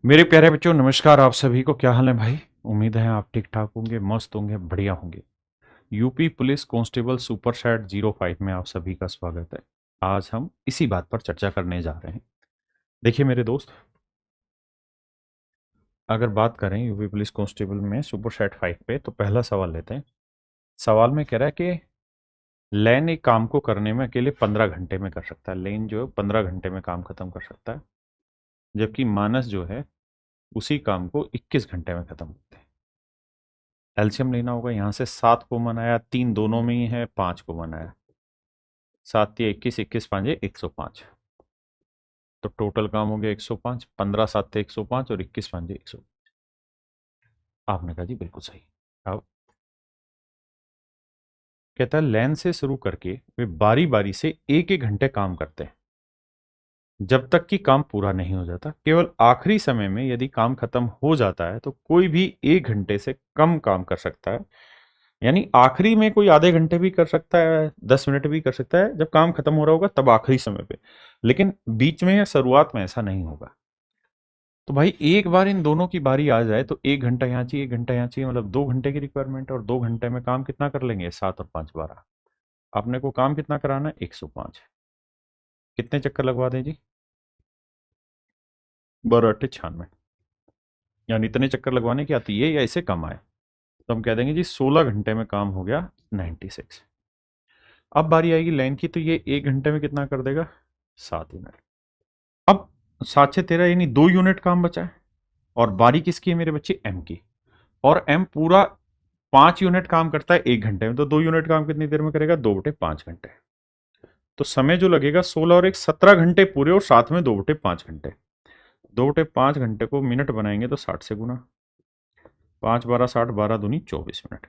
मेरे प्यारे बच्चों, नमस्कार। आप सभी को क्या हाल है भाई? उम्मीद है आप ठीक ठाक होंगे, मस्त होंगे, बढ़िया होंगे। UP police constable super set 05 में आप सभी का स्वागत है। आज हम इसी बात पर चर्चा करने जा रहे हैं। देखिए मेरे दोस्त, अगर बात करें यूपी पुलिस कांस्टेबल में सुपर सैट 5 पे, तो पहला सवाल लेते हैं। सवाल में कह रहा है कि लेन एक काम को करने में अकेले 15 घंटे में कर सकता है। लेन जो है 15 घंटे में काम खत्म कर सकता है, जबकि मानस जो है उसी काम को 21 घंटे में खत्म करते हैं। एलसीएम लेना होगा। यहाँ से 7 कॉमन आया, 3 दोनों में ही है, 5 कॉमन आया। 7 या 21, 21 पाँचे 105। तो टोटल काम हो गया 105। 15 7 थे 105 और 21 पाँचे 100। आपने कहा जी बिल्कुल सही। अब कहता है लैन से शुरू करके वे बारी बारी से एक एक घंटे काम करते हैं जब तक कि काम पूरा नहीं हो जाता। केवल आखिरी समय में यदि काम खत्म हो जाता है तो कोई भी 1 घंटे से कम काम कर सकता है। यानी आखिरी में कोई आधे घंटे भी कर सकता है, 10 मिनट भी कर सकता है, जब काम खत्म हो रहा होगा तब आखिरी समय पे। लेकिन बीच में या शुरुआत में ऐसा नहीं होगा। तो भाई एक बार इन दोनों की बारी आ जाए तो 1 घंटा यहाँ चाहिए, 1 घंटा यहाँ चाहिए, मतलब 2 घंटे की रिक्वायरमेंट है। और 2 घंटे में काम कितना कर लेंगे? 7 और 5 12। आपने को काम कितना कराना है? 105। कितने चक्कर लगवा दें जी? 12 8 96। यानी इतने चक्कर लगवाने की आती है या इसे कम आए तो हम कह देंगे जी 16 घंटे में काम हो गया 96। अब बारी आएगी लाइन की, तो ये 1 घंटे में कितना कर देगा? 7 यूनिट। अब 7 6 13 यानी 2 यूनिट काम बचा है। और बारी किसकी है मेरे बच्चे? एम की। और एम पूरा 5 यूनिट काम करता है 1 घंटे में, तो 2 यूनिट काम कितनी देर में करेगा? 2/5 घंटे। तो समय जो लगेगा 16 और 1 17 घंटे पूरे, और साथ में 2/5 घंटे। 2/5 घंटे को मिनट बनाएंगे तो 60 से गुना। 5 12 60, 12 दूनी 24 मिनट।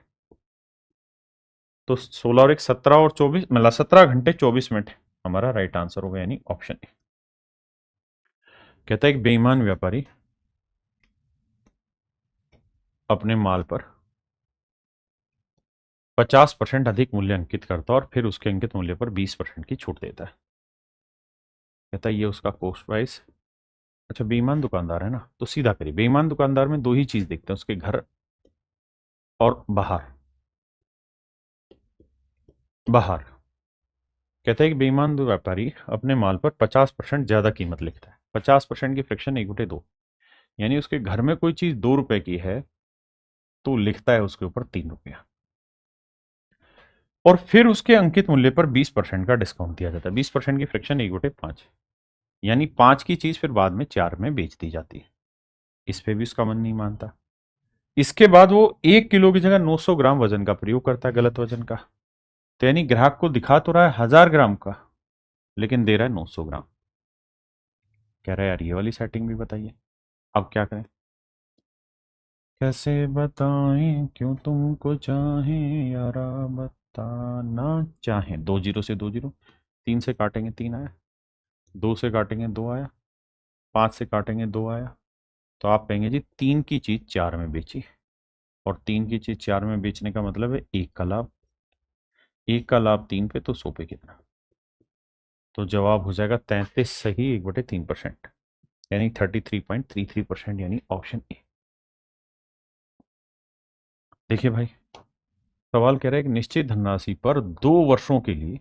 तो 16 और 1 17 और 24 मतलब 17 घंटे 24 मिनट हमारा राइट आंसर होगा, यानी ऑप्शन ए। कहता है एक बेईमान व्यापारी अपने माल पर 50% अधिक मूल्य अंकित करता है और फिर उसके अंकित मूल्य पर 20% की छूट देता है। कहता है ये उसका कॉस्ट प्राइस। अच्छा, बेईमान दुकानदार है ना, तो सीधा करिए। बेईमान दुकानदार में दो ही चीज देखते हैं, उसके घर और बाहर। बाहर कहता है कि बेईमान व्यापारी अपने माल पर 50% ज्यादा कीमत लिखता है। 50% की फ्रैक्शन 1/2। यानी उसके घर में कोई चीज 2 रुपए की है तो लिखता है उसके ऊपर 3 रुपया। और फिर उसके अंकित मूल्य पर 20% का डिस्काउंट दिया जाता है। 20% की फ्रैक्शन 1/5। यानी 5 की चीज फिर बाद में 4 में बेच दी जाती है। इस पे भी उसका मन नहीं मानता। इसके बाद वो 1 किलो की जगह 900 ग्राम वजन का प्रयोग करता है, गलत वजन का। तो यानी ग्राहक को दिखा तो रहा है 1000 ग्राम का, लेकिन दे रहा है 900 ग्राम। कह रहा है यार ये वाली सेटिंग भी बताइए। अब क्या करें? कैसे बताएं क्यों तुमको चाहें यारा, बताना चाहें। 2 जीरो से 2 जीरो, 3 से काटेंगे 3 आया, 2 से काटेंगे 2 आया, 5 से काटेंगे 2 आया। तो आप कहेंगे जी 3 की चीज 4 में बेची। और 3 की चीज 4 में बेचने का मतलब है 1 का लाभ। 1 का लाभ 3 पे, तो 100 पे कितना? तो जवाब हो जाएगा 33 सही 1/3%, यानी 33.33%, यानी ऑप्शन ए। देखिए भाई, सवाल कह रहा है कि निश्चित धनराशि पर 2 वर्षों के लिए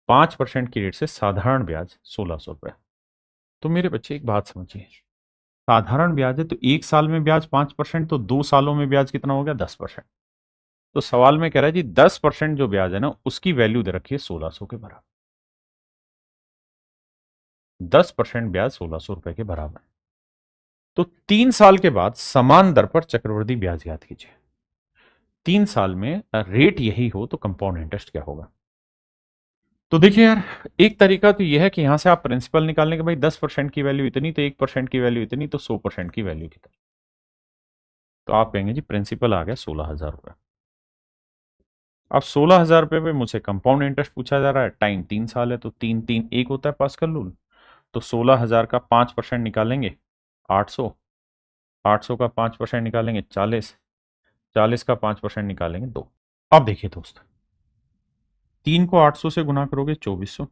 5% की रेट से साधारण ब्याज 1600 रुपये। तो मेरे बच्चे एक बात समझिए, साधारण ब्याज है तो 1 साल में ब्याज 5%, तो 2 सालों में ब्याज कितना हो गया? 10%। तो सवाल में कह रहा है जी 10% जो ब्याज है ना, उसकी वैल्यू दे रखी है 1600 के बराबर। 10% ब्याज 1600 रुपए के बराबर। तो 3 साल के बाद समान दर पर चक्रवृद्धि ब्याज याद कीजिए। 3 साल में रेट यही हो तो कंपाउंड इंटरेस्ट क्या होगा? तो देखिए यार, एक तरीका तो यह है कि यहां से आप प्रिंसिपल निकालने के, भाई 10% की वैल्यू इतनी, तो 1% की वैल्यू इतनी, तो 100% की वैल्यू कितनी। तो आप कहेंगे जी प्रिंसिपल आ गया 16,000 रुपये। अब 16,000 रुपये पे मुझसे कंपाउंड इंटरेस्ट पूछा जा रहा है। टाइम 3 साल है तो 3 3 1 होता है पास्कल रूल। तो 16,000 का 5% निकालेंगे 800, 800 का 5% निकालेंगे 40, 40 का 5% निकालेंगे 2। अब देखिए दोस्त, 3 को 800 से गुना करोगे 2400,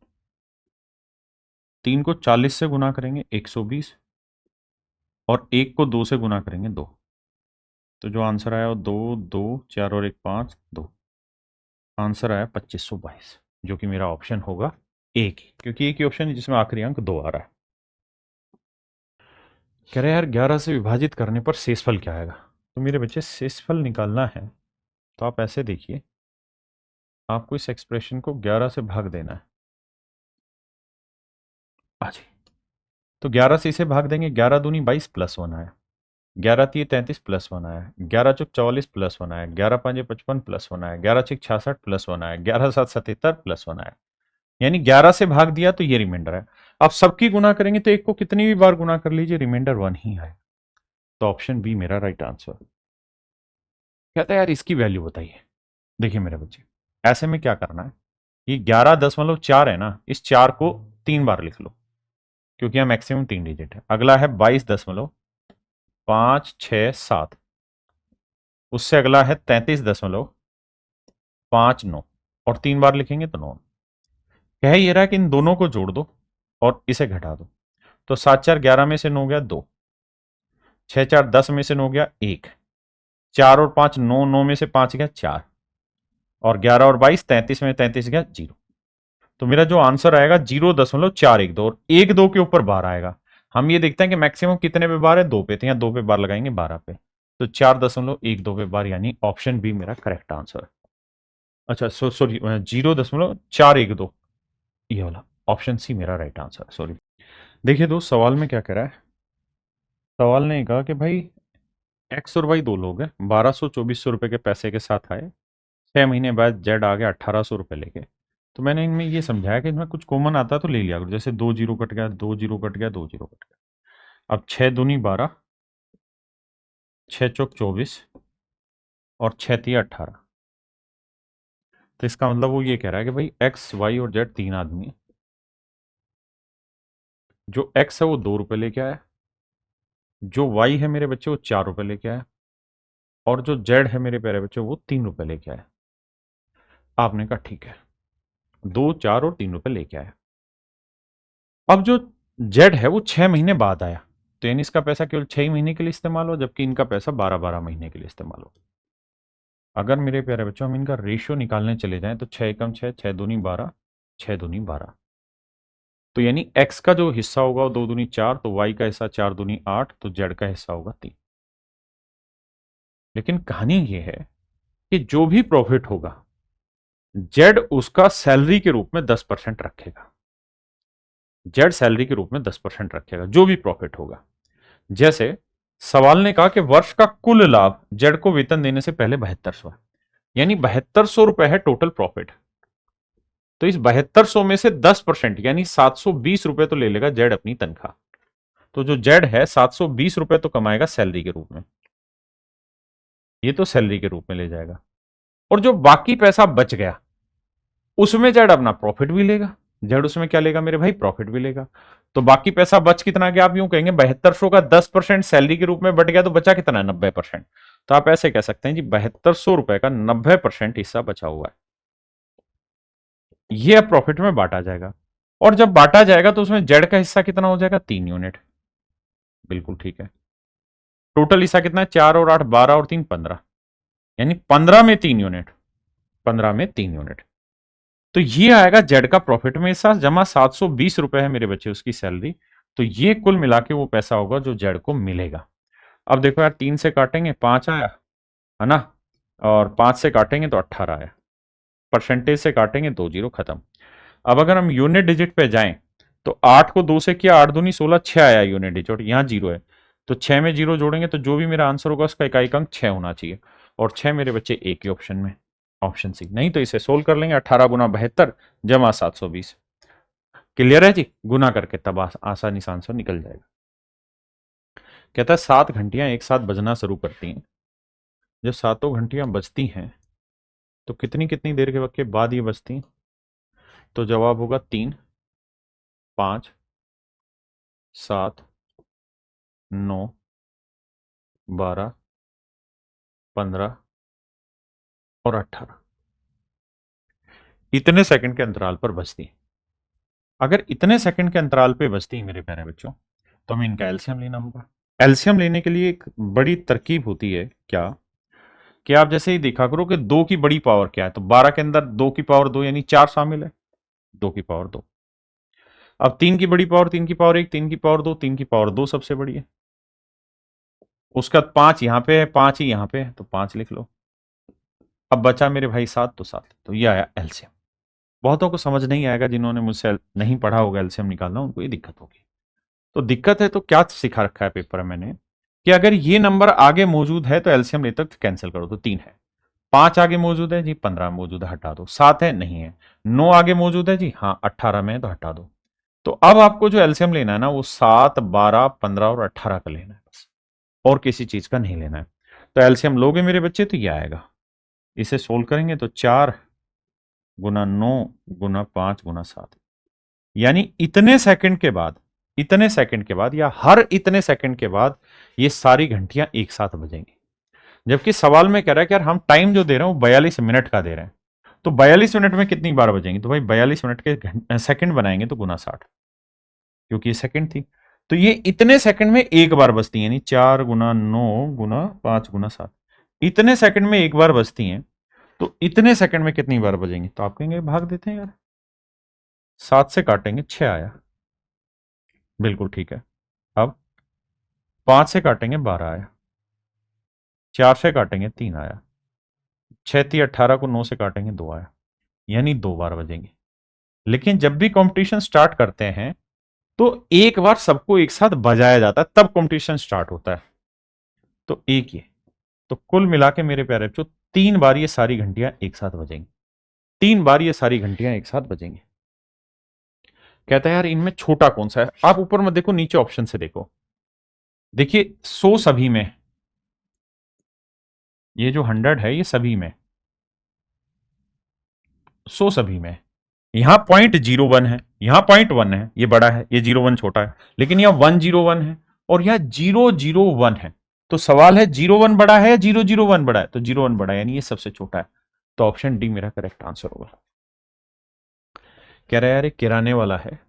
3 को 40 से गुना करेंगे 120, और 1 को 2 से गुना करेंगे 2, तो जो आंसर आया वो 2, 2, 4 और 1 5, 2। आंसर आया 2522, जो कि मेरा ऑप्शन होगा ए की, क्योंकि एक ही ऑप्शन है जिसमें आखिरी अंक 2 आ रहा है। कह रहे यार 11 से विभाजित करने पर शेषफल क्या आएगा। तो मेरे बच्चे शेषफल निकालना है तो आप ऐसे देखिए, आपको इस एक्सप्रेशन को 11 से भाग देना है। जी, तो 11 से इसे भाग देंगे, 11 दूनी 22 प्लस 1 आया, 11 तीय 33 प्लस 1 आया, 11 चौक 44 प्लस 1 आया, 11 पाँचे 55 प्लस 1 आया, 11 छक 66 प्लस 1 आया, 11 सात 77 प्लस 1 आया। यानी 11 से भाग दिया तो ये रिमाइंडर है। अब सबकी गुना करेंगे तो एक को कितनी भी बार गुना कर लीजिए, रिमाइंडर 1 ही आए। तो ऑप्शन बी मेरा राइट आंसर। कहता है यार इसकी वैल्यू बताइए। देखिए मेरे बच्चे, ऐसे में क्या करना है, ये 11.4 है ना, इस 4 को 3 बार लिख लो, क्योंकि यहां मैक्सिमम 3 डिजिट है। अगला है 22.567, उससे अगला है 33.59, और 3 बार लिखेंगे तो 9। कह ये रहा है कि इन दोनों को जोड़ दो और इसे घटा दो। तो 7 4 11 में से 9 गया 2, 6 4 10 में से 9 गया 1, 4 और 5 9, 9 में से 5 गया 4, और 11 और 22 33 में 33 गया 0। तो मेरा जो आंसर आएगा 0.412, और 1 2 के ऊपर बार आएगा। हम ये देखते हैं कि मैक्सिमम कितने पे बार है, 2 पे, तो यहाँ 2 पे बार लगाएंगे 12 पे, तो 4.12 पे बार, यानी ऑप्शन बी मेरा करेक्ट आंसर। अच्छा सॉरी 0.412, ये वाला ऑप्शन सी मेरा राइट आंसर, सॉरी। देखिए दोस्त, सवाल में क्या कह रहा है, सवाल ने कहा कि भाई एक्स और वाई दो लोग हैं, 1200-2400 रुपए के पैसे के साथ आए, 6 महीने बाद जेड आ गया 1800 रुपए लेके। तो मैंने इनमें ये समझाया कि इनमें कुछ कॉमन आता तो ले लिया करो, जैसे 2 जीरो कट गया, 2 जीरो कट गया, 2 जीरो कट गया। अब 6 दूनी 12, 6 चौक 24, और 6 तिया 18। तो इसका मतलब वो ये कह रहा है कि भाई एक्स वाई और जेड 3 आदमी है। जो एक्स है वो 2 रुपए लेके आया, जो वाई है मेरे बच्चे वो 4 रुपए लेके आया, और जो जेड है मेरे प्यारे बच्चे वो 3 रुपए लेके आया। आपने कहा ठीक है, 2 4 और 3 रुपए लेके आया। अब जो जेड है वो 6 महीने बाद आया, तो यानी इसका पैसा केवल 6 महीने के लिए इस्तेमाल हो, जबकि इनका पैसा 12-12 महीने के लिए इस्तेमाल हो। अगर मेरे प्यारे बच्चों हम इनका रेशियो निकालने चले जाएं तो 6 एकम 6, 6 दूनी 12, 6 दूनी 12। तो यानी एक्स का जो हिस्सा होगा वो 2 दूनी 4, तो वाई का हिस्सा 4 दूनी 8, तो जेड का हिस्सा होगा 3। लेकिन कहानी ये है कि जो भी प्रॉफिट होगा, जेड उसका सैलरी के रूप में 10% रखेगा। जेड सैलरी के रूप में 10% रखेगा जो भी प्रॉफिट होगा। जैसे सवाल ने कहा कि वर्ष का कुल लाभ जेड को वेतन देने से पहले 7200 है, यानी 7200 रुपए है टोटल प्रॉफिट। तो इस 7200 में से 10% यानी 720 रुपए तो ले लेगा जेड अपनी तनख्वाह। तो जो जेड है 720 रुपए तो कमाएगा सैलरी के रूप में, ये तो सैलरी के रूप में ले जाएगा। और जो बाकी पैसा बच गया उसमें जेड अपना प्रॉफिट भी लेगा। जेड उसमें क्या लेगा मेरे भाई, प्रॉफिट भी लेगा। तो बाकी पैसा बच कितना गया, आप यूं कहेंगे 7200 का 10% सैलरी के रूप में बट गया, तो बचा कितना है, 90%। तो आप ऐसे कह सकते हैं जी 7200 रुपए का 90% हिस्सा बचा हुआ है, ये अब प्रॉफिट में बांटा जाएगा। और जब बांटा जाएगा तो उसमें जेड का हिस्सा कितना हो जाएगा, 3 यूनिट। बिल्कुल ठीक है। टोटल हिस्सा कितना है, 4 और 8 12 और 3 15, यानी 15 में 3 यूनिट, 15 में 3 यूनिट। तो ये आएगा जेड का प्रॉफिट में हिस्सा, जमा 720 रुपए है मेरे बच्चे उसकी सैलरी। तो ये कुल मिला के वो पैसा होगा जो जेड को मिलेगा। अब देखो यार, 3 से काटेंगे 5 आया, है ना, और 5 से काटेंगे तो 18 आया, परसेंटेज से काटेंगे 2 जीरो, खत्म। अब अगर हम यूनिट डिजिट पे जाएं तो 8 को 2 से किया, 8 दूनी 16, 6 आया यूनिट डिजिट, यहाँ 0 है, तो 6 में 0 जोड़ेंगे तो जो भी मेरा आंसर होगा उसका इकाई अंक 6 होना चाहिए, और 6 मेरे बच्चे एक ही ऑप्शन में, ऑप्शन सी। नहीं तो इसे सोल्व कर लेंगे, 18 गुना 72 जमा 720। क्लियर है जी, गुना करके तब आसानी से आंसर निकल जाएगा। कहता है 7 घंटियां एक साथ बजना शुरू करती हैं, जब सातों घंटियां बजती हैं तो कितनी कितनी देर के वक्त के बाद ये बजती हैं। तो जवाब होगा 3, 5, 7, 9, 12, 15 और 18, इतने सेकंड के अंतराल पर बजती है। अगर इतने सेकंड के अंतराल पे बजती है मेरे प्यारे बच्चों, तो हमें इनका एलसीएम लेना होगा। एलसीएम लेने के लिए एक बड़ी तरकीब होती है क्या, कि आप जैसे ही देखा करो कि दो की बड़ी पावर क्या है, तो 12 के अंदर 2 की पावर 2 यानी 4 शामिल है, 2 की पावर 2। अब 3 की बड़ी पावर 3 की पावर 1, 3 की पावर 2, 3 की पावर 2 सबसे बड़ी है। उसका 5 यहां पे है, 5 ही यहां पे है, तो 5 लिख लो। अब बचा मेरे भाई 7, तो 7, तो ये आया एलसीएम। बहुतों को समझ नहीं आएगा, जिन्होंने मुझसे नहीं पढ़ा होगा एलसीएम निकालना, उनको ये दिक्कत होगी। तो दिक्कत है तो क्या सिखा रखा है पेपर में मैंने, कि अगर ये नंबर आगे मौजूद है तो एलसीएम लेते वक्त कैंसिल करो, तो 3 है। 5 आगे मौजूद है जी, 15 मौजूद है, हटा दो। 7 है, नहीं है। 9 आगे मौजूद है जी, हाँ 18 में है, तो हटा दो। तो अब आपको जो एलसीएम लेना है ना, वो 7, 12, 15 और 18 का लेना है बस, और किसी चीज का नहीं लेना है। तो एलसीएम लोगे मेरे बच्चे तो ये आएगा। इसे सोल्व करेंगे तो 4 गुना 9 गुना 5 गुना 7, यानी इतने सेकंड के बाद या हर इतने सेकंड के बाद ये सारी घंटियां एक साथ बजेंगी। जबकि सवाल में कह रहा है कि यार हम टाइम जो दे रहे हैं वो 42 मिनट का दे रहे हैं, तो 42 मिनट में कितनी बार बजेंगी, तो भाई 42 मिनट के सेकंड बनाएंगे तो गुना 60, क्योंकि ये सेकंड थी। तो ये इतने सेकंड में एक बार बजती है, यानी 4 गुना 9 गुना 5 गुना 7, इतने सेकंड में एक बार बजती हैं। तो इतने सेकंड में कितनी बार बजेंगी, तो आप कहेंगे भाग देते हैं यार, 7 से काटेंगे 6 आया, बिल्कुल ठीक है। अब 5 से काटेंगे 12 आया, 4 से काटेंगे 3 आया, 6 × 3 = 18 को 9 से काटेंगे 2 आया, यानी 2 बार बजेंगे। लेकिन जब भी कंपटीशन स्टार्ट करते हैं तो एक बार सबको एक साथ बजाया जाता है, तब कंपटीशन स्टार्ट होता है। तो एक ये, तो कुल मिला के मेरे प्यारे बच्चों 3 बार ये सारी घंटियां एक साथ बजेंगी, 3 बार ये सारी घंटियां एक साथ बजेंगी। कहता है यार इनमें छोटा कौन सा है, आप ऊपर मत देखो, नीचे ऑप्शन से देखो। देखिए 100 सभी में, ये जो 100 है ये सभी में, 100 सभी में। यहां .01 है, यहां .1 है, ये बड़ा है, ये 01 छोटा है, लेकिन यहां 101 है और यहां 001 है। तो सवाल है 01 बड़ा है या 001 बड़ा है, तो 01 बड़ा है, यानी ये सबसे छोटा है। तो ऑप्शन डी मेरा करेक्ट आंसर होगा। कह रहा है यार एक किराने वाला है,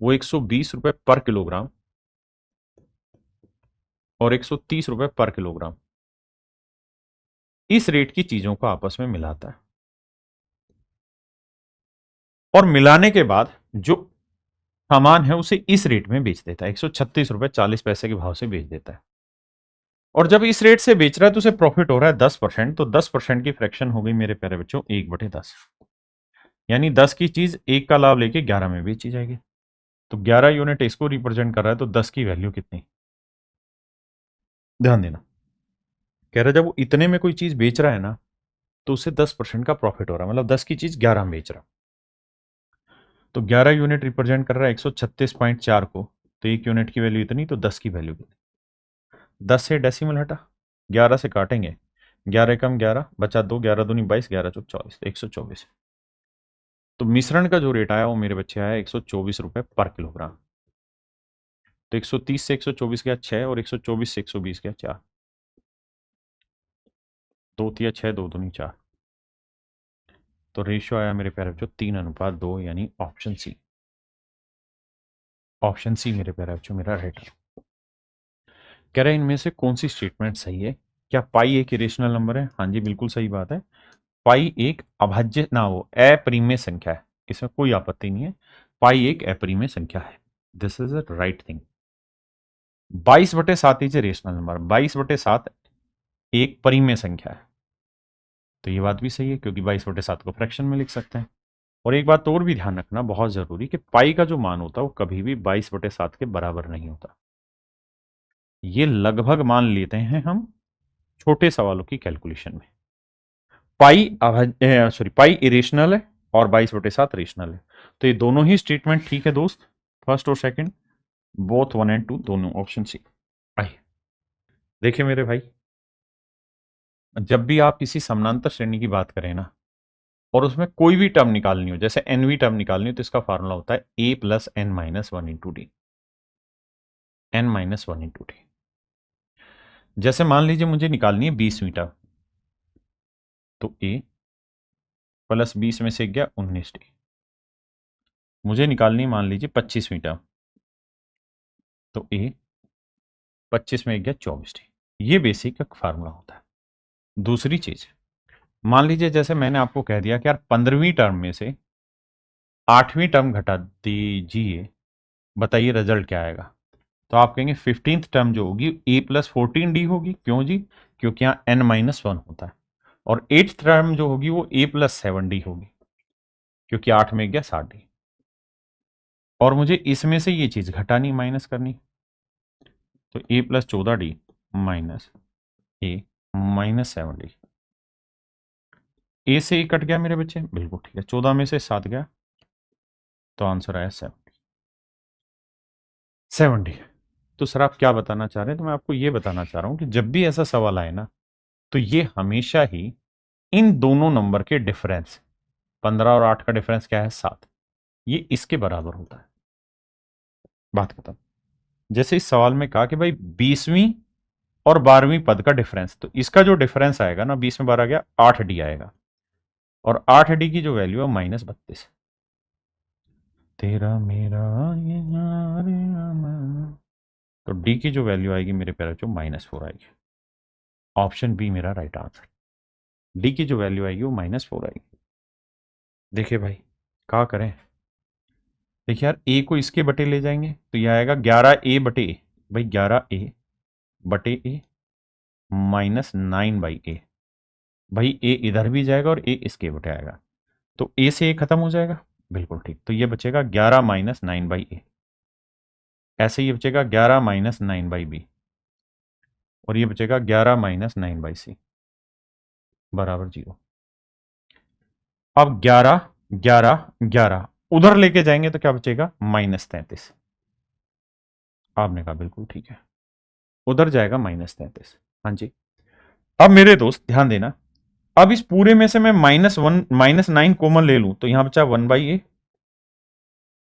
वो 120 रुपए पर किलोग्राम और 130 रुपए पर किलोग्राम इस रेट की चीजों को आपस में मिलाता है, और मिलाने के बाद जो सामान है उसे इस रेट में बेच देता है, 136 रुपए 40 पैसे के भाव से बेच देता है। और जब इस रेट से बेच रहा है तो उसे प्रॉफिट हो रहा है 10%, तो 10% की फ्रैक्शन हो गई मेरे प्यारे बच्चों 1/10, यानी 10 की चीज 1 का लाभ लेके 11 में बेची जाएगी। तो 11 यूनिट इसको रिप्रेजेंट कर रहा है, तो 10 की वैल्यू कितनी, ध्यान देना। कह रहा है जब वो इतने में कोई चीज बेच रहा है ना, तो उसे 10% का प्रॉफिट हो रहा है, मतलब 10 की चीज 11 में बेच रहा। तो 11 यूनिट रिप्रेजेंट कर रहा है 136.4 को, तो 1 यूनिट की वैल्यू इतनी, तो 10 की वैल्यू कितनी। 10 से डेसिमल हटा, 11 से काटेंगे, 11 कम 11 बचा 2, 11 दूनी 22, 11 चौक 24, तो 124। तो मिश्रण का जो रेट आया वो मेरे बच्चे आया 124 रुपए पर किलोग्राम। तो 130 से 124 गया 6, और 124 से 120 गया 4, 2 तिया 6, 2 दूनी 4। तो रेशियो आया मेरे प्यारे बच्चों 3:2, यानी ऑप्शन सी। ऑप्शन सी मेरे प्यारे बच्चों मेरा राइट। कह रहे हैं इनमें से कौन सी स्टेटमेंट सही है। क्या पाई एक इरेशनल नंबर है, हाँ जी बिल्कुल सही बात है। पाई एक अभाज्य ना हो अपरिमेय संख्या है, इसमें कोई आपत्ति नहीं है। पाई एक अपरिमेय संख्या है, this is a right thing. 22/7 is a rational number, 22/7 एक परिमेय संख्या है, तो ये बात भी सही है, क्योंकि 22/7 को फ्रैक्शन में लिख सकते हैं। और एक बात और भी ध्यान रखना बहुत जरूरी, कि पाई का जो मान होता है वो कभी भी 22/7 के बराबर नहीं होता। ये लगभग मान लेते हैं हम छोटे सवालों की कैलकुलेशन में। पाई इरेशनल है और 22/7 रेशनल है, तो ये दोनों ही स्टेटमेंट ठीक है दोस्त, फर्स्ट और सेकंड, बोथ 1 और 2 दोनों, ऑप्शन सी। आइए देखिए मेरे भाई, जब भी आप किसी समानांतर श्रेणी की बात करें ना, और उसमें कोई भी टर्म निकालनी हो, जैसे एनवी टर्म निकालनी हो, तो इसका फार्मूला होता है a+n-1 × d, n-1 × d। जैसे मान लीजिए मुझे निकालनी है 20वीं टर्म, तो a प्लस 20 में से गया 19d। मुझे निकालनी है मान लीजिए 25वीं टर्म, तो a 25 में 1 गया 24D। ये बेसिक एक फार्मूला होता है। दूसरी चीज, मान लीजिए जैसे मैंने आपको कह दिया कि यार 15वीं टर्म में से 8वीं टर्म घटा दीजिए, बताइए रिजल्ट क्या आएगा। तो आप कहेंगे 15th टर्म जो होगी A+14D होगी। क्यों जी? क्योंकि यहाँ n-1 होता है। और 8th टर्म जो होगी वो A+7D होगी, क्योंकि 8 में गया 60D। और मुझे इसमें से ये चीज घटानी, माइनस करनी। तो A+14D माइनस A-7D। ए से ए कट गया मेरे बच्चे, बिल्कुल ठीक है। 14 में से 7 गया, तो आंसर आया 70। तो सर आप क्या बताना चाह रहे हैं? तो मैं आपको ये बताना चाह रहा हूं कि जब भी ऐसा सवाल आए ना, तो ये हमेशा ही इन दोनों नंबर के डिफरेंस, 15 और 8 का डिफरेंस क्या है? 7। ये इसके बराबर होता है। बात खत्म। जैसे इस सवाल में कहा कि भाई 20वीं और 12वीं पद का डिफरेंस, तो इसका जो डिफरेंस आएगा ना 20 में 12 गया 8D आएगा। और 8D की जो वैल्यू है -32। तेरा मेरा ये यार अमर। तो डी की जो वैल्यू आएगी मेरे प्यारे बच्चों -4 आएगी। ऑप्शन बी मेरा राइट आंसर। डी की जो वैल्यू आएगी वो -4 आएगी। देखिए भाई क्या करें। देखिए यार ए को इसके बटे ले जाएंगे तो यह आएगा 11A बटे ए। भाई 11A बटे ए -9/A। भाई ए इधर भी जाएगा और ए इसके बटे आएगा, तो ए से ए खत्म हो जाएगा। बिल्कुल ठीक। तो ये बचेगा 11 -9/A। ऐसे ये बचेगा 11 -9/B। और ये बचेगा 11 -9/C बराबर 0। अब 11 11 11 उधर लेके जाएंगे तो क्या बचेगा? -33। आपने कहा बिल्कुल ठीक है, उधर जाएगा -33। हाँ जी। अब मेरे दोस्त ध्यान देना, अब इस पूरे में से मैं -1 -9 कॉमन ले लूं तो यहां बचा 1/A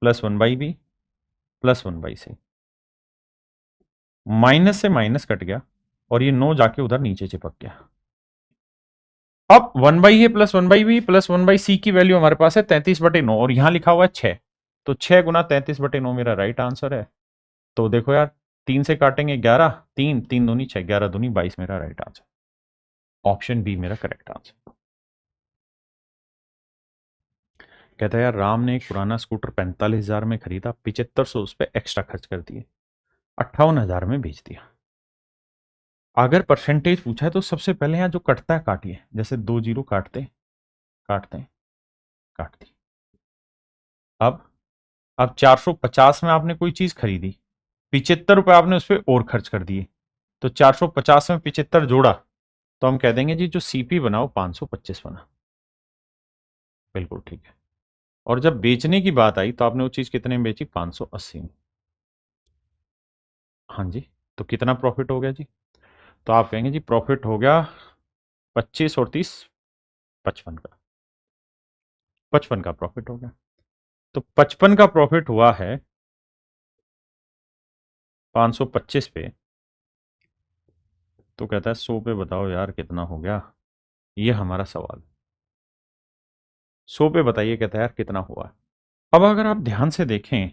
plus 1/B plus 1/C। Minus से माइनस कट गया और ये 9 जाके उधर नीचे चिपक गया। अब 1/A plus 1/B plus 1/C की वैल्यू हमारे पास है 33/9 और यहां लिखा हुआ है 6। तो 6 गुना 33/9 मेरा राइट आंसर है। तो देखो यार, 3 से काटेंगे 11, 3 3 दूनी 6, 11 दूनी 22 मेरा राइट आंसर। ऑप्शन बी मेरा करेक्ट आंसर। कहता है यार राम ने एक पुराना स्कूटर 45,000 में खरीदा, 7500 उस पर एक्स्ट्रा खर्च कर दिए, 58,000 में बेच दिया। अगर परसेंटेज पूछा है तो सबसे पहले यहां जो कटता है काटिए। जैसे 2 जीरो काटते काटते काट दी। अब 450 में आपने कोई चीज खरीदी, 75 रुपए आपने उस पर और खर्च कर दिए, तो 450 में 75 जोड़ा तो हम कह देंगे जी जो सीपी बना वो 525 बना। बिल्कुल ठीक है। और जब बेचने की बात आई तो आपने वो चीज कितने में बेची? 580 में। हाँ जी। तो कितना प्रॉफिट हो गया जी? तो आप कहेंगे जी प्रॉफिट हो गया 25 और 30 55 का। 55 का प्रॉफिट हो गया। तो 55 का प्रॉफिट हुआ है 525 पे। तो कहता है 100 पे बताओ यार कितना हो गया। ये हमारा सवाल। 100 पे बताइए कहता है यार कितना हुआ। अब अगर आप ध्यान से देखें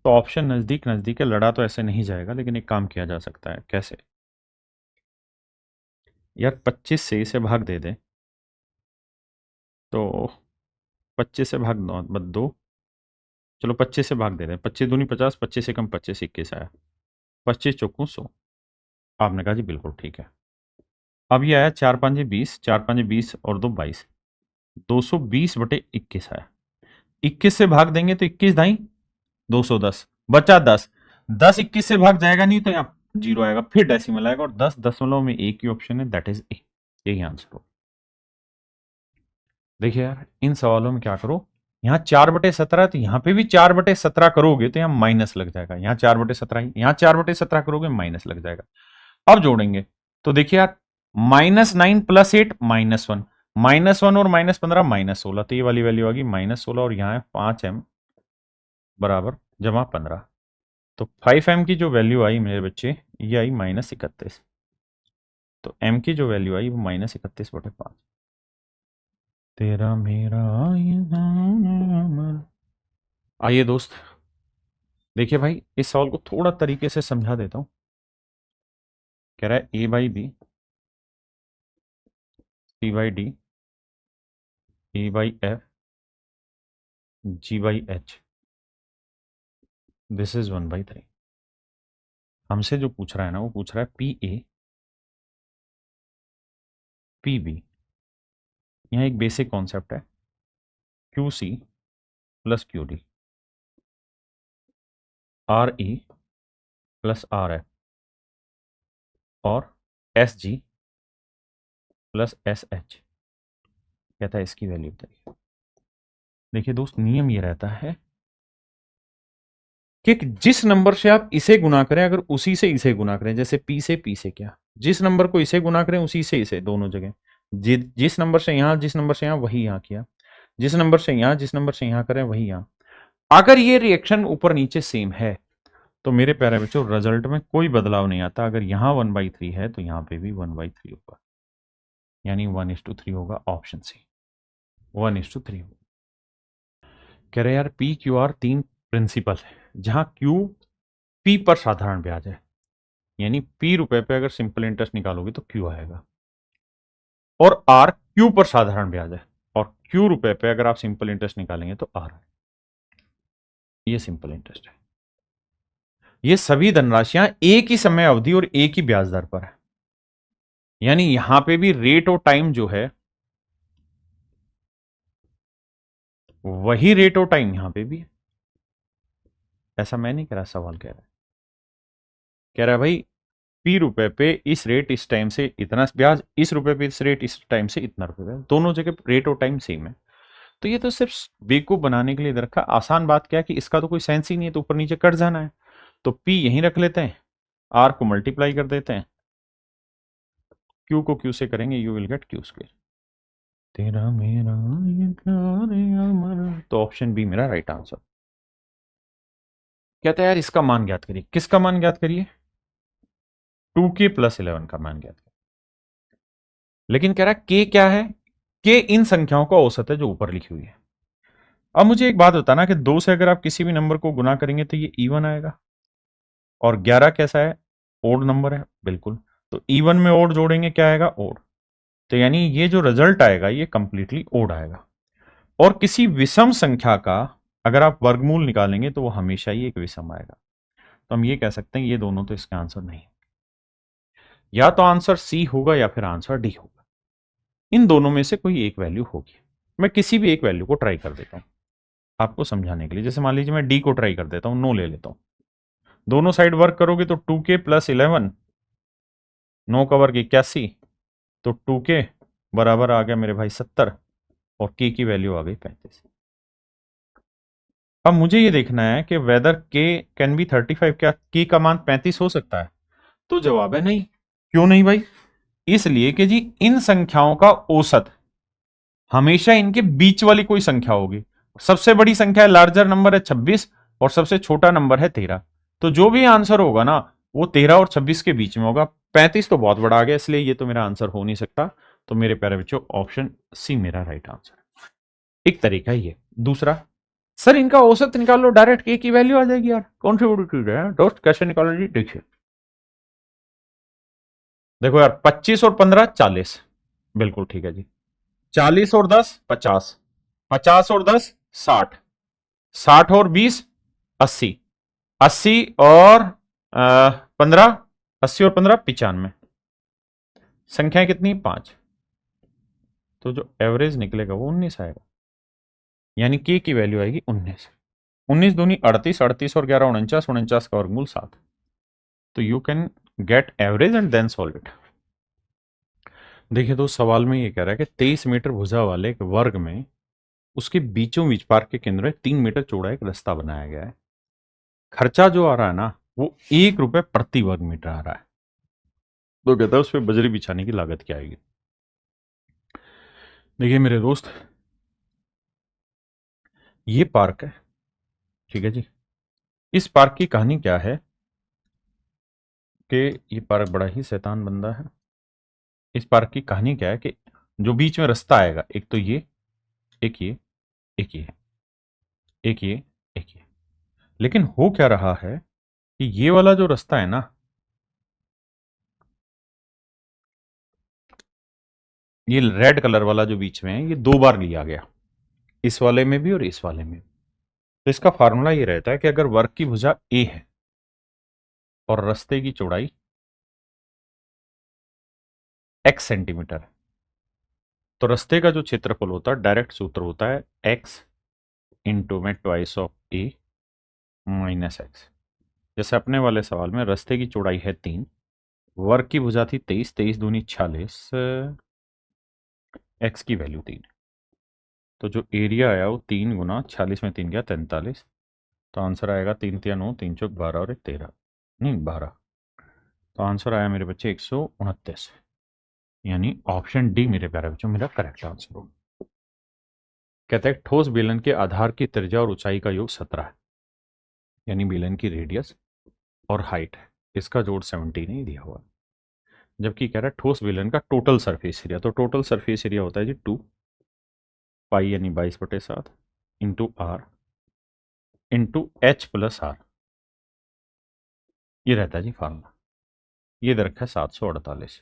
तो ऑप्शन नजदीक नजदीक है, लड़ा तो ऐसे नहीं जाएगा, लेकिन एक काम किया जा सकता है। कैसे? यार 25 से इसे भाग दे दे तो 25 से भाग दो, चलो 25 से भाग दे रहे हैं। 25 दूनी 50, 25 से कम 25 21 आया, 25 चौकू 100। आपने कहा जी बिल्कुल ठीक है। अब ये आया 4 5 20, 4 5 20 और 2 22, 220/21 आया। 21 से भाग देंगे तो 21 दाई 210 बचा 10। 10 21 से भाग जाएगा नहीं तो यहाँ 0 आएगा, फिर डेसिमल आएगा और 10 दशमलव में एक ही ऑप्शन है, दैट इज ए। यही आंसर हो। देखिए यार इन सवालों में क्या करो, यहाँ 4/17 तो यहाँ पे भी 4/17 करोगे तो यहाँ माइनस लग जाएगा। यहाँ 4/17, यहाँ 4/17 करोगे माइनस लग जाएगा। अब जोड़ेंगे तो देखिए यार -9 + 8 -1, -1 और -15 -16, तो ये वाली वैल्यू आ गई -16 और यहाँ है 5m बराबर -15। तो 5m की जो वैल्यू आई मेरे बच्चे ये आई -31। तो m की जो वैल्यू आई वो -31/5। तेरा मेरा ये अमर। आइए दोस्त देखिए भाई इस सवाल को थोड़ा तरीके से समझा देता हूं। कह रहा है A by B, C by D, A by F, G by H, this is 1/3। हमसे जो पूछ रहा है ना, वो पूछ रहा है पी ए पी बी। यहाँ एक बेसिक कॉन्सेप्ट है, Q C plus Q D, R E plus R F, और S G plus S H. कहता है इसकी वैल्यू बताइए। देखिए दोस्त, नियम ये रहता है कि जिस नंबर से आप इसे गुना करें, अगर उसी से इसे गुना करें, जैसे पी से क्या, जिस नंबर को इसे गुना करें उसी से इसे, दोनों जगह जिस नंबर से यहां, जिस नंबर से यहां, वही यहां किया, जिस नंबर से यहां, जिस नंबर से यहां करें वही यहां। अगर ये रिएक्शन ऊपर नीचे सेम है तो मेरे प्यारे बच्चों रिजल्ट में कोई बदलाव नहीं आता। अगर यहां 1/3 है तो यहां पे भी 1/3 होगा, यानी 1:3 होगा। ऑप्शन सी 1:3 होगा। कह रहे यार पी क्यू आर तीन प्रिंसिपल है, जहां क्यू पी पर साधारण ब्याज है, यानी पी रुपए पे अगर सिंपल इंटरेस्ट निकालोगे तो क्यू आएगा, और आर क्यू पर साधारण ब्याज है, और क्यू रुपए पे अगर आप सिंपल इंटरेस्ट निकालेंगे तो आर। ये सिंपल इंटरेस्ट है। ये सभी धनराशियां एक ही समय अवधि और एक ही ब्याज दर पर है, यानी यहां पे भी रेट और टाइम जो है वही रेट और टाइम यहां पे भी है। ऐसा मैं नहीं कह रहा, सवाल कह रहा है, कह रहा है भाई पी रुपए पे इस रेट इस टाइम से इतना ब्याज, इस रुपए पे इस रेट इस टाइम से इतना रुपए ब्याज, दोनों जगह रेट और टाइम सेम है। तो ये तो सिर्फ बेवकूफ बनाने के लिए रखा। आसान बात क्या है कि इसका तो कोई सेंस ही नहीं है, तो ऊपर नीचे कट जाना है। तो पी यहीं रख लेते हैं, आर को मल्टीप्लाई कर देते हैं, क्यू को क्यू से करेंगे, you will get Q square. तेरा मेरा ये प्यार अमर। तो ऑप्शन बी मेरा राइट आंसर। कहता है यार इसका मान ज्ञात करिए। किसका मान ज्ञात करिए? 2k + 11 का मान ज्ञात करिए। लेकिन कह रहा है के क्या है? के इन संख्याओं का औसत है जो ऊपर लिखी हुई है। अब मुझे एक बात बताना कि 2 से अगर आप किसी भी नंबर को गुना करेंगे तो ये इवन आएगा, और 11 कैसा है? ओड नंबर है, बिल्कुल। तो इवन में ओड जोड़ेंगे, क्या आएगा? ओड। तो यानी ये जो रिजल्ट आएगा ये कंप्लीटली ओड आएगा। और किसी विषम संख्या का अगर आप वर्गमूल निकालेंगे तो वो हमेशा ही एक विषम आएगा। तो हम ये कह सकते हैं ये दोनों तो इसका आंसर नहीं, या तो आंसर सी होगा या फिर आंसर डी होगा। इन दोनों में से कोई एक वैल्यू होगी। मैं किसी भी एक वैल्यू को ट्राई कर देता हूं आपको समझाने के लिए। जैसे मान लीजिए मैं डी को ट्राई कर देता हूं, नो ले लेता हूं। दोनों साइड वर्क करोगे तो 2k + 11, 9 का वर्ग 81, तो 2k बराबर आ गया मेरे भाई 70, और k की वैल्यू आ गई 35। अब मुझे ये देखना है कि वेदर k कैन बी 35, क्या k का मान 35 हो सकता है? तो जवाब है नहीं। क्यों नहीं भाई? इसलिए कि जी इन संख्याओं का औसत हमेशा इनके बीच वाली कोई संख्या होगी। सबसे बड़ी संख्या लार्जर नंबर है 26, और सबसे छोटा नंबर है 13। तो जो भी आंसर होगा ना वो 13 और 26 के बीच में होगा। 35 तो बहुत बड़ा आ गया, इसलिए ये तो मेरा आंसर हो नहीं सकता। तो मेरे प्यारे बच्चों ऑप्शन सी मेरा राइट आंसर है। एक तरीका ये। दूसरा, सर इनका औसत निकाल लो, डायरेक्ट ए की वैल्यू आ जाएगी यार। कौन सी बड़ी चीज है दोस्त, कैसे निकालो जी? देखिए, देखो यार, 25 और 15 40, बिल्कुल ठीक है जी। 40 और 10 50, 50 और 10 60, 60 और 20 80, 80 और 15, 80 और 15 95। संख्याएं कितनी? 5। तो जो एवरेज निकलेगा वो 19 आएगा, यानी के की वैल्यू आएगी 19। 19 दूनी 38, 38 और 11 49, 49 का वर्गमूल 7। तो you can get average and then solve it. देखिए तो सवाल में ये कह रहा है कि 23 मीटर भुजा वाले एक वर्ग में उसके बीचों बीच पार्क के केंद्र में 3 मीटर चौड़ा एक रास्ता बनाया गया है। खर्चा जो आ रहा है ना वो 1 रुपए प्रति वर्ग मीटर आ रहा है। तो कहता है उस पर बजरी बिछाने की लागत क्या आएगी? देखिए मेरे दोस्त, ये पार्क है, ठीक है जी। इस पार्क की कहानी क्या है कि ये पार्क बड़ा ही शैतान बंदा है। इस पार्क की कहानी क्या है कि जो बीच में रास्ता आएगा, एक तो ये, एक ये, एक ये, एक ये, एक ये। लेकिन हो क्या रहा है कि ये वाला जो रास्ता है ना, ये रेड कलर वाला जो बीच में है ये 2 बार लिया गया, इस वाले में भी और इस वाले में। तो इसका फार्मूला ये रहता है कि अगर वर्ग की भुजा ए है और रास्ते की चौड़ाई x सेंटीमीटर है, तो रास्ते का जो क्षेत्रफल होता है, डायरेक्ट सूत्र होता है x इंटू में twice of A minus x. जैसे अपने वाले सवाल में रास्ते की चौड़ाई है 3, वर्ग की भुजा थी 23, 23 दूनी 46, एक्स की वैल्यू 3, तो जो एरिया आया वो 3 गुना 46 में 3 गया 43, तो आंसर आएगा 3 तिया 9, 3 चौक 12 और 1 13, नहीं 12, तो आंसर आया मेरे बच्चे 129, यानी ऑप्शन डी मेरे प्यारे बच्चों मेरा करेक्ट आंसर होगा। कहते हैं ठोस बेलन के आधार की त्रिज्या और ऊंचाई का योग 17 है, यानी बेलन की रेडियस और हाइट है, इसका जोड़ 70 नहीं दिया हुआ। जबकि कह रहा है ठोस बेलन का टोटल सरफेस एरिया, तो टोटल सरफेस एरिया होता है जी 2 पाई यानी 22/7 into R into H plus R, ये रहता है जी फार्मूला। ये दे रखा है 748।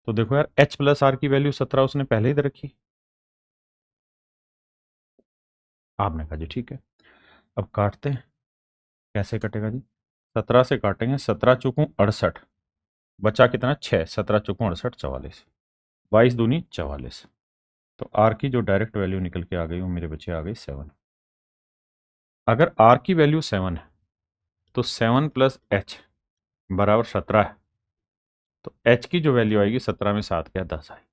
तो देखो यार एच प्लस आर की वैल्यू 17 उसने पहले ही दे रखी, आपने कहा जी ठीक है। अब काटते हैं, कैसे कटेगा जी? 17 से काटेंगे, 17 चौकूं 68, बचा कितना 6, 17 चौकूं 68 44, 22 दूनी 44, तो आर की जो डायरेक्ट वैल्यू निकल के आ गई वो मेरे बच्चे आ गई 7। अगर आर की वैल्यू 7 है तो 7 प्लस एच बराबर 17 है, तो एच की जो वैल्यू आएगी 17 में 7 क्या 10 आएगी।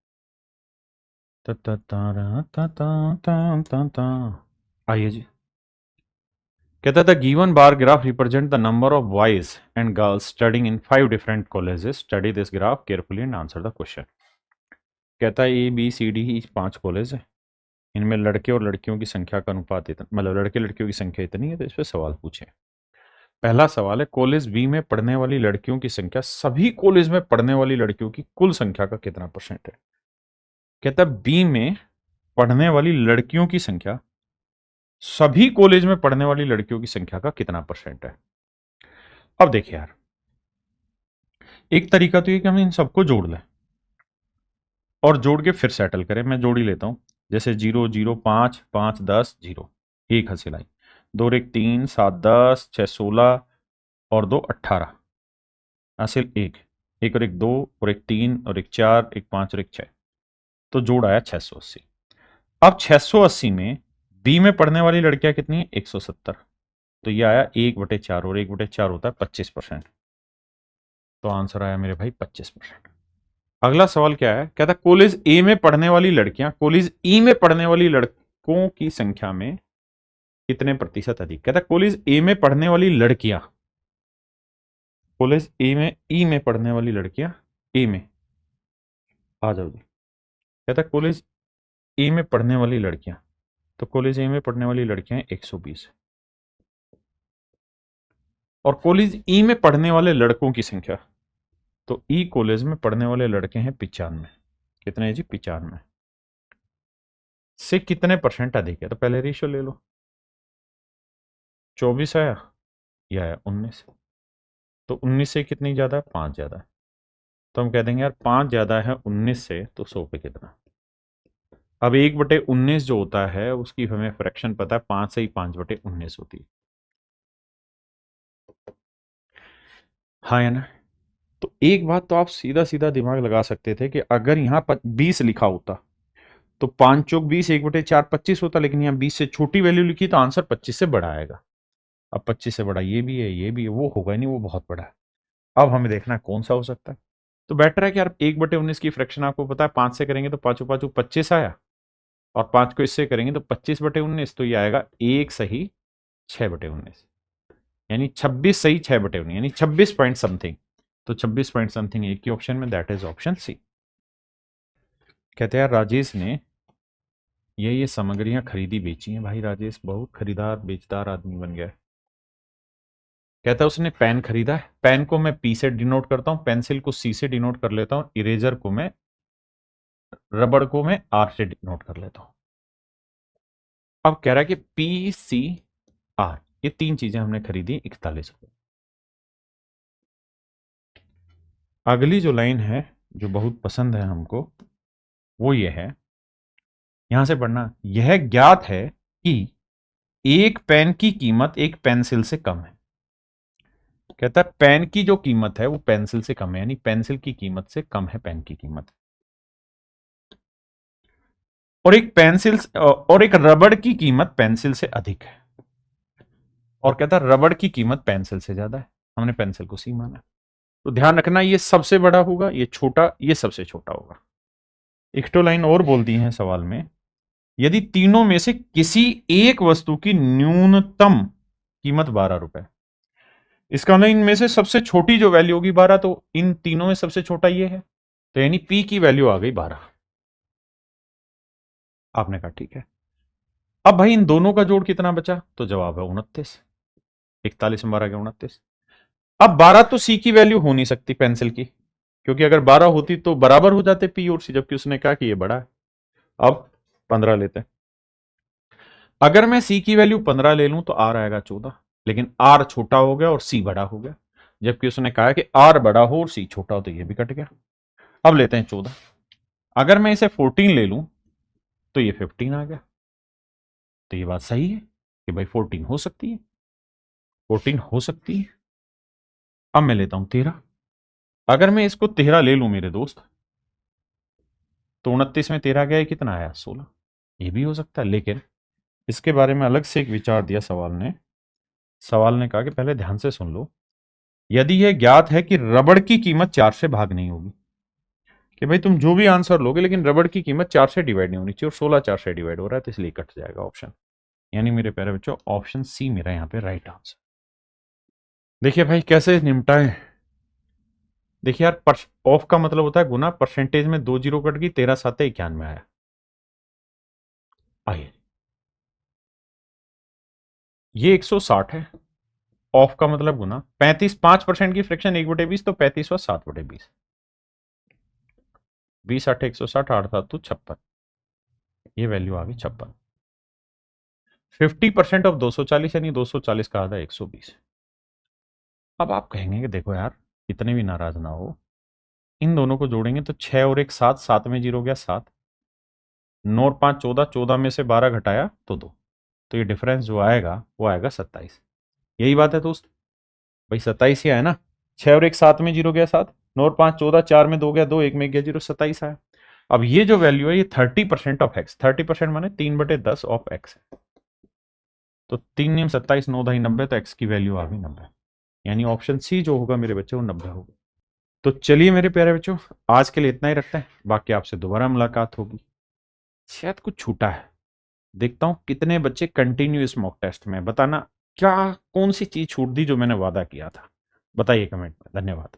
आइए जी, कहता था given bar graph represent the number of boys and girls studying in 5 different colleges, study this graph carefully and answer the question. कहता है ए बी सी डी ही 5 कॉलेज है, इनमें लड़के और लड़कियों की संख्या का अनुपात इतना, मतलब लड़के लड़कियों की संख्या इतनी है, तो इस पर सवाल पूछे। पहला सवाल है कॉलेज बी में पढ़ने वाली लड़कियों की संख्या सभी कॉलेज में पढ़ने वाली लड़कियों की कुल संख्या का कितना परसेंट है। कहता है बी में पढ़ने वाली लड़कियों की संख्या सभी कॉलेज में पढ़ने वाली लड़कियों की संख्या का कितना परसेंट है। अब देखिए यार, एक तरीका तो ये कि हम इन सबको जोड़ लें और जोड़ के फिर सेटल करें। मैं जोड़ ही लेता हूं, जैसे 0 0 5 5 10 0, एक हंसी 2 और 1 3 7 10 6 16 और 2 18, हासिल 1 1 और 1 2 और 1 3 और 1 4 1 5 और 1 6, तो जोड़ आया 680। अब 680 में बी में पढ़ने वाली लड़कियां कितनी है 170, तो ये आया 1/4 और 1/4 होता है 25%, तो आंसर आया मेरे भाई 25%। अगला सवाल क्या है, कहता है कॉलेज ए में पढ़ने वाली लड़कियां कॉलेज ई में पढ़ने वाली लड़कों की संख्या में कितने प्रतिशत अधिक। कहता है कॉलेज ए में पढ़ने वाली लड़कियां, कॉलेज ए में ई में पढ़ने वाली लड़कियां, ए में आ जाओ जी। कहता है कॉलेज ए में पढ़ने वाली लड़कियां, तो कॉलेज ए में पढ़ने वाली लड़कियां 120, और कॉलेज ई में पढ़ने वाले लड़कों की संख्या, तो ई कॉलेज में पढ़ने वाले लड़के हैं 95, कितने हैं जी 95, से कितने परसेंट अधिक है। तो पहले रेशियो ले लो, 24 आया, यह आया 19, तो 19 से कितनी ज्यादा है 5 ज्यादा है, तो हम कह देंगे यार 5 ज्यादा है 19 से, तो 100 पे कितना। अब 1/19 जो होता है उसकी हमें फ्रैक्शन पता है, 5 से ही 5/19 होती है, हाँ है ना। तो एक बात तो आप सीधा सीधा दिमाग लगा सकते थे कि अगर यहाँ 20 लिखा होता तो 5 चौक 20 1/4 25 होता, लेकिन यहाँ 20 से छोटी वैल्यू लिखी तो आंसर 25 से बड़ा आएगा। अब 25 से बड़ा ये भी है, ये भी है, वो होगा नहीं, वो बहुत बड़ा है। अब हमें देखना है कौन सा हो सकता है। तो बेटर है कि यार 1/19 की फ्रैक्शन आपको पता है 5 से करेंगे तो 5 5 25 आया, और 5 को इससे करेंगे तो 25/19, तो ये आएगा 1 सही 6/19, यानी 26 सही 6/19, यानी 26 पॉइंट समथिंग। तो 26 पॉइंट समथिंग एक ही ऑप्शन में, दैट इज ऑप्शन सी। कहते हैं राजेश ने ये सामग्रियां खरीदी बेची हैं, भाई राजेश बहुत खरीदार बेचदार आदमी बन गया है। कहता है उसने पेन खरीदा है, पेन को मैं पी से डिनोट करता हूं, पेंसिल को सी से डिनोट कर लेता हूं, इरेजर को मैं, रबड़ को मैं आर से डिनोट कर लेता हूं। अब कह रहा है कि पी सी आर ये 3 चीजें हमने खरीदी 41 रुपए। अगली जो लाइन है जो बहुत पसंद है हमको, वो ये है, यहां से पढ़ना। यह ज्ञात है कि एक पेन की कीमत एक पेंसिल से कम है। कहता है पेन की जो कीमत है वो पेंसिल से कम है, यानी पेंसिल की कीमत से कम है पेन की कीमत। और एक रबड़ की कीमत पेंसिल से अधिक है। और कहता है रबड़ की कीमत पेंसिल से ज्यादा है। हमने पेंसिल को सी माना। तो ध्यान रखना, ये सबसे बड़ा होगा, ये छोटा, ये सबसे छोटा होगा। एक तो लाइन और बोल दी है सवाल में, यदि तीनों में से किसी एक वस्तु की न्यूनतम कीमत 12 रुपए, इसका मतलब इनमें से सबसे छोटी जो वैल्यू होगी 12, तो इन तीनों में सबसे छोटा ये है, तो यानी पी की वैल्यू आ गई 12। आपने कहा ठीक है। अब भाई इन दोनों का जोड़ कितना बचा, तो जवाब है 29। 41 में 12 के 29। अब 12 तो सी की वैल्यू हो नहीं सकती पेंसिल की, क्योंकि अगर 12 होती तो बराबर हो जाते पी और सी, जबकि उसने कहा कि ये बड़ा है। अब 15 लेते हैं। अगर मैं सी की वैल्यू 15 ले लूं तो आर आएगा 14, लेकिन आर छोटा हो गया और सी बड़ा हो गया, जबकि उसने कहा कि आर बड़ा हो और सी छोटा हो, तो ये भी कट गया। अब लेते हैं 14। अगर मैं इसे 14 ले लूं तो ये 15 आ गया। तो ये बात सही है कि भाई 14 हो सकती है, 14 हो सकती है। अब मैं लेता हूं 13। अगर मैं इसको 13 ले लूं मेरे दोस्त, तो 29 में 13 गया, कितना आया 16। ये भी हो सकता है, लेकिन इसके बारे में अलग से एक विचार दिया सवाल ने। सवाल ने कहा कि पहले ध्यान से सुन लो, यदि यह ज्ञात है कि रबड़ की कीमत 4 से भाग नहीं होगी, कि भाई तुम जो भी आंसर लोगे लेकिन रबड़ की कीमत 4 से डिवाइड नहीं होनी चाहिए, और 16 4 से डिवाइड हो रहा है, तो इसलिए कट जाएगा ऑप्शन। यानी मेरे प्यारे बच्चों ऑप्शन सी मेरा यहां पे राइट आंसर। देखिए भाई कैसे निपटाए। देखिए यार, ऑफ का मतलब होता है गुना, परसेंटेज में 2 जीरो कट गई, 13 7 91 आया। आइए, ये 160 है, ऑफ का मतलब गुना 35, 5% की फ्रैक्शन 1/20, तो 35 व 7/20, 20 8 160, 8 7 तो 56, ये वैल्यू आ गई 56। 50% ऑफ 240, यानी 240 का आधा 120। अब आप कहेंगे कि देखो यार, इतने भी नाराज ना हो, इन दोनों को जोड़ेंगे तो 6 और 1 7, 7 में 0 गया 7, 9 और 5 14, 14 में से 12 घटाया तो 2, तो ये डिफरेंस जो आएगा वो आएगा 27। यही बात है दोस्त, भाई 27 ही आया ना। 6 और 1 7 में 0 गया 7, 9 और 5 14, 4 में 2 गया 2, 1 में गया 0, 27 आया। अब ये जो वैल्यू है ये 30% ऑफ एक्स, 30% माने 3/10 ऑफ एक्स है। तो 3 नियम 27, 9 ढाई 90, तो एक्स की वैल्यू आ गई 90, यानी ऑप्शन सी जो होगा मेरे बच्चे वो 90 होगा। तो चलिए मेरे प्यारे बच्चों, आज के लिए इतना ही रखते हैं, बाकी आपसे दोबारा मुलाकात होगी। शायद कुछ छूटा है, देखता हूं कितने बच्चे कंटिन्यू इस मॉक टेस्ट में, बताना क्या कौन सी चीज छूट दी जो मैंने वादा किया था, बताइए कमेंट में। धन्यवाद।